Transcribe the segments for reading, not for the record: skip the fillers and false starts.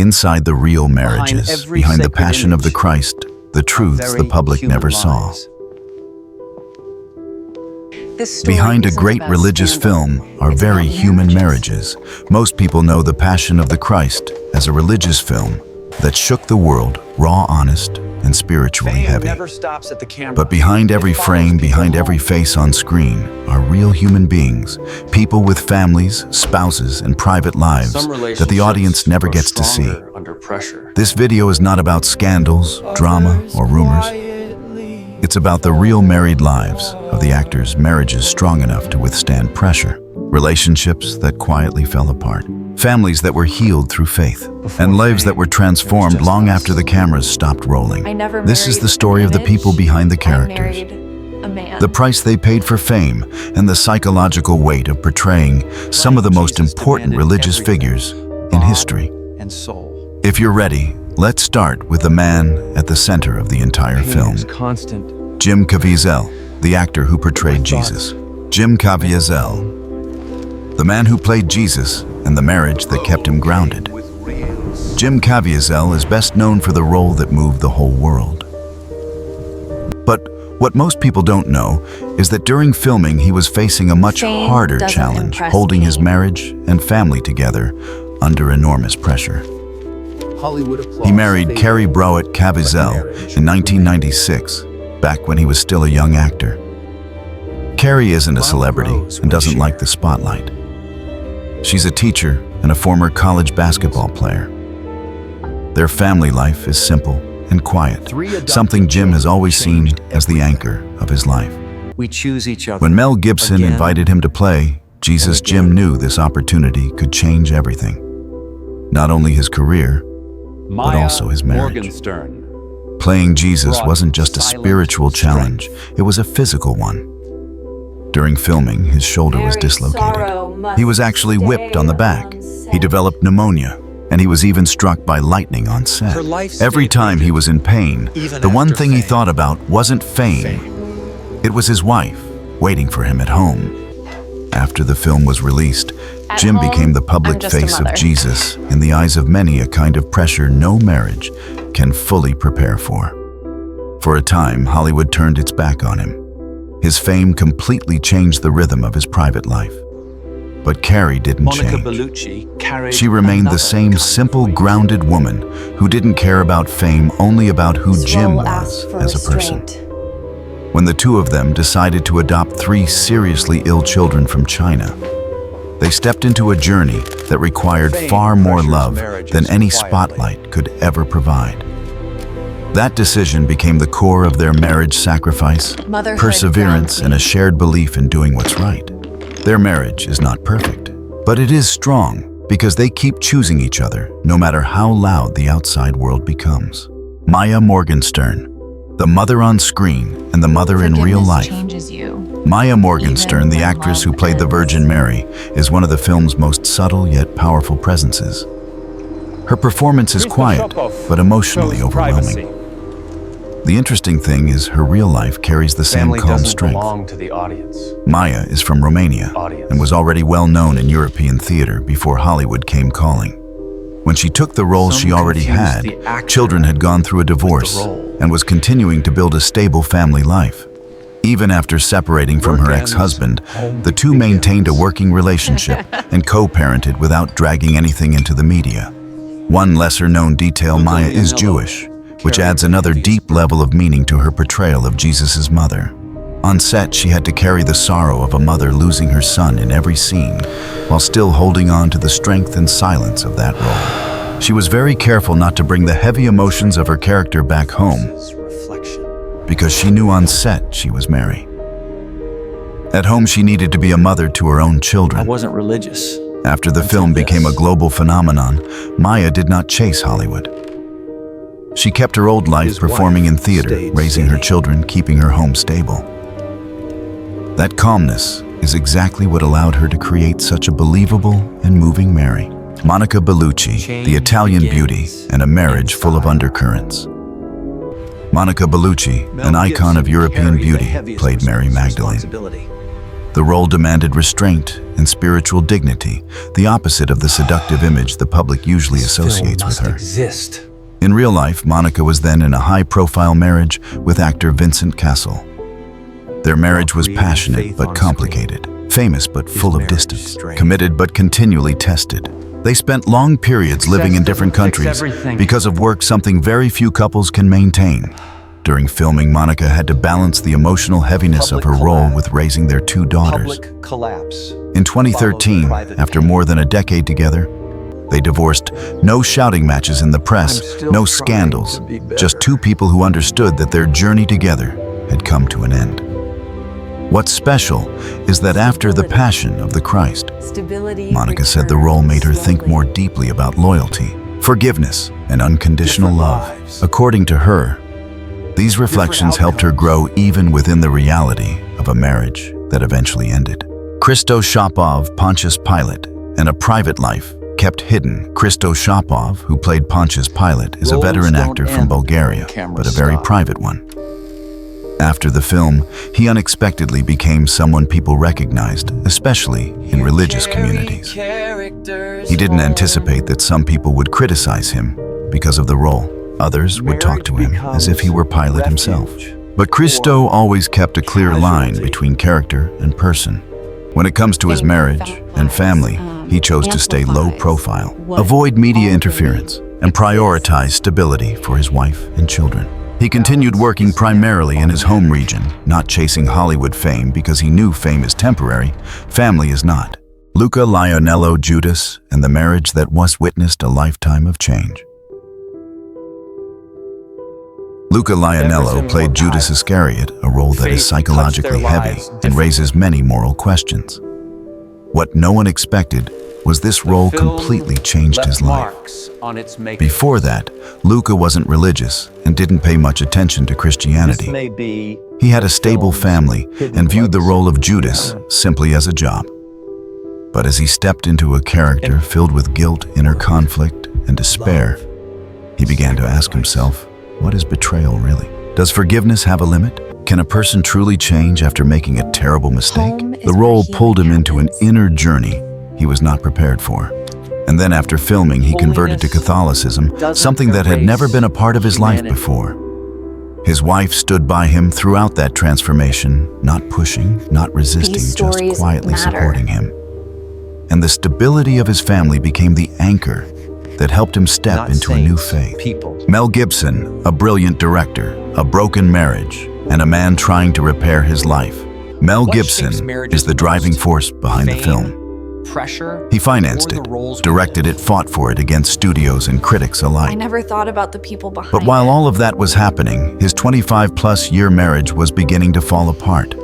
Inside the real marriages, behind the passion of the Christ, the truths the public never saw. Behind a great religious film are very human marriages. Most people know The Passion of the Christ as a religious film that shook the world, raw, honest, and spiritually heavy. But behind every frame, behind every face on screen, are real human beings, people with families, spouses, and private lives that the audience never gets to see. This video is not about scandals, drama, or rumors. It's about the real married lives of the actors' marriages strong enough to withstand pressure, relationships that quietly fell apart, families that were healed through faith, and lives that were transformed long after the cameras stopped rolling. This is the story of the people behind the characters, the price they paid for fame, and the psychological weight of portraying some of the most important religious figures in history. If you're ready, let's start with the man at the center of the entire film. Jim Caviezel, the actor who portrayed Jesus. Jim Caviezel, the man who played Jesus and the marriage that kept him grounded. Jim Caviezel is best known for the role that moved the whole world. But what most people don't know is that during filming he was facing a much harder challenge, holding his marriage and family together under enormous pressure. He married Carrie Browett Caviezel in 1996, back when he was still a young actor. Carrie isn't a celebrity and doesn't like the spotlight. She's a teacher and a former college basketball player. Their family life is simple and quiet, something Jim has always seen as the anchor of his life. When Mel Gibson invited him to play Jesus, Jim knew this opportunity could change everything. Not only his career, but also his marriage. Playing Jesus wasn't just a spiritual challenge, it was a physical one. During filming, his shoulder was dislocated. He was actually whipped on the back. He developed pneumonia, and he was even struck by lightning on set. Every time he was in pain, the one thing he thought about wasn't fame. It was his wife, waiting for him at home. After the film was released, Jim became the public face of Jesus, in the eyes of many, a kind of pressure no marriage can fully prepare for. For a time, Hollywood turned its back on him. His fame completely changed the rhythm of his private life. But Carrie didn't change. She remained the same simple, grounded woman who didn't care about fame, only about who Jim was as a person. When the two of them decided to adopt 3 seriously ill children from China, they stepped into a journey that required far more love than any spotlight could ever provide. That decision became the core of their marriage: sacrifice, perseverance, and a shared belief in doing what's right. Their marriage is not perfect, but it is strong because they keep choosing each other no matter how loud the outside world becomes. Maya Morgenstern, the mother on screen and the mother in real life. Maya Morgenstern, the actress who played the Virgin Mary, is one of the film's most subtle yet powerful presences. Her performance is quiet, but emotionally overwhelming. The interesting thing is her real life carries the same calm strength. Maya is from Romania and was already well known in European theater before Hollywood came calling. When she took the role she already had, children had gone through a divorce and was continuing to build a stable family life. Even after separating from her ex-husband, the two maintained a working relationship and co-parented without dragging anything into the media. One lesser-known detail: Maya is Jewish, which adds another deep level of meaning to her portrayal of Jesus' mother. On set, she had to carry the sorrow of a mother losing her son in every scene, while still holding on to the strength and silence of that role. She was very careful not to bring the heavy emotions of her character back home, because she knew on set she was Mary. At home, she needed to be a mother to her own children. I wasn't religious. After the film became a global phenomenon, Maya did not chase Hollywood. She kept her old life performing in theater, raising her children, keeping her home stable. That calmness is exactly what allowed her to create such a believable and moving Mary. Monica Bellucci, the Italian beauty, and a marriage full of undercurrents. Monica Bellucci, an icon of European beauty, played Mary Magdalene. The role demanded restraint and spiritual dignity, the opposite of the seductive image the public usually associates with her. In real life, Monica was then in a high-profile marriage with actor Vincent Cassel. Their marriage was passionate but complicated, famous but full of distance, committed but continually tested. They spent long periods living in different countries because of work, something very few couples can maintain. During filming, Monica had to balance the emotional heaviness of her role with raising their 2 daughters. In 2013, after more than a decade together, they divorced. No shouting matches in the press, no scandals, just 2 people who understood that their journey together had come to an end. What's special is that after the Passion of the Christ, Monica said the role made her think more deeply about loyalty, forgiveness, and unconditional love. According to her, these reflections helped her grow even within the reality of a marriage that eventually ended. Christo Shapov, Pontius Pilate, and a private life kept hidden. Christo Shapov, who played Pontius Pilate, is a veteran actor from Bulgaria, but a very private one. After the film, he unexpectedly became someone people recognized, especially in religious communities. He didn't anticipate that some people would criticize him because of the role. Others would talk to him as if he were Pilate himself. But Christo always kept a clear line between character and person. When it comes to his marriage and family, he chose to stay low profile, avoid media interference, and prioritize stability for his wife and children. He continued working primarily in his home region, not chasing Hollywood fame because he knew fame is temporary, family is not. Luca Lionello Judas and the marriage that once witnessed a lifetime of change. Luca Lionello played Judas Iscariot, a role that is psychologically heavy and raises many moral questions. What no one expected was this role completely changed his life. Before that, Luca wasn't religious and didn't pay much attention to Christianity. He had a stable family and viewed the role of Judas simply as a job. But as he stepped into a character filled with guilt, inner conflict, and despair, he began to ask himself, what is betrayal really? Does forgiveness have a limit? Can a person truly change after making a terrible mistake? The role pulled him into an inner journey he was not prepared for. And then after filming, he converted to Catholicism, something that had never been a part of his life before. His wife stood by him throughout that transformation, not pushing, not resisting, just quietly supporting him. And the stability of his family became the anchor that helped him step into a new faith. Mel Gibson, a brilliant director, a broken marriage, and a man trying to repair his life. Mel Gibson is the driving force behind the film. He financed it, directed it, fought for it against studios and critics alike. I never thought about the people behind But while all of that was happening, his 25-plus-year marriage was beginning to fall apart.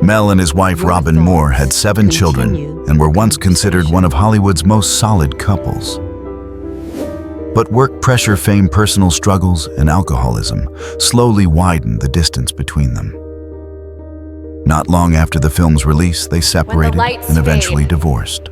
Mel and his wife Robin Moore had 7 children and were once considered one of Hollywood's most solid couples. But work pressure, fame, personal struggles, and alcoholism slowly widened the distance between them. Not long after the film's release, they separated and eventually divorced.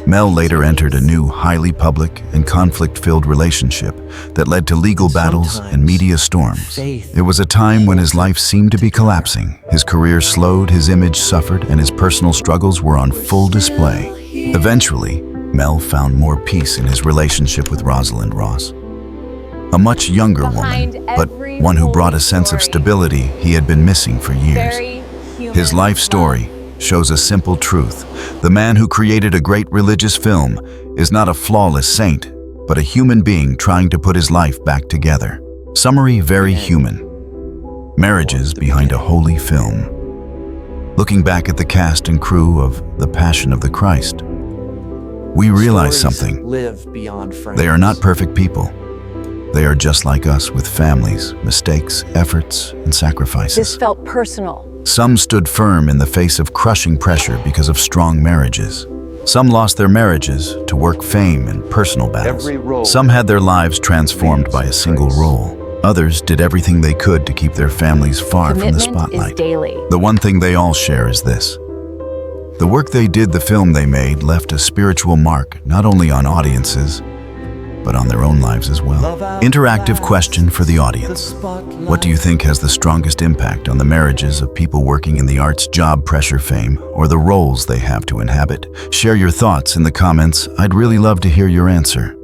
Mel later entered a new, highly public and conflict-filled relationship that led to legal battles and media storms. It was a time when his life seemed to be collapsing. His career slowed, his image suffered, and his personal struggles were on full display. Eventually, Mel found more peace in his relationship with Rosalind Ross, a much younger woman, but one who brought a sense of stability he had been missing for years. His life story shows a simple truth. The man who created a great religious film is not a flawless saint, but a human being trying to put his life back together. Summary: very human. Marriages behind a holy film. Looking back at the cast and crew of The Passion of the Christ, we realize something. They are not perfect people. They are just like us, with families, mistakes, efforts, and sacrifices. This felt personal. Some stood firm in the face of crushing pressure because of strong marriages. Some lost their marriages to work, fame, and personal battles. Some had their lives transformed by a single role. Others did everything they could to keep their families far from the spotlight. The one thing they all share is this: the work they did, the film they made, left a spiritual mark not only on audiences, but on their own lives as well. Interactive question for the audience. What do you think has the strongest impact on the marriages of people working in the arts? Job, pressure, fame, or the roles they have to inhabit? Share your thoughts in the comments. I'd really love to hear your answer.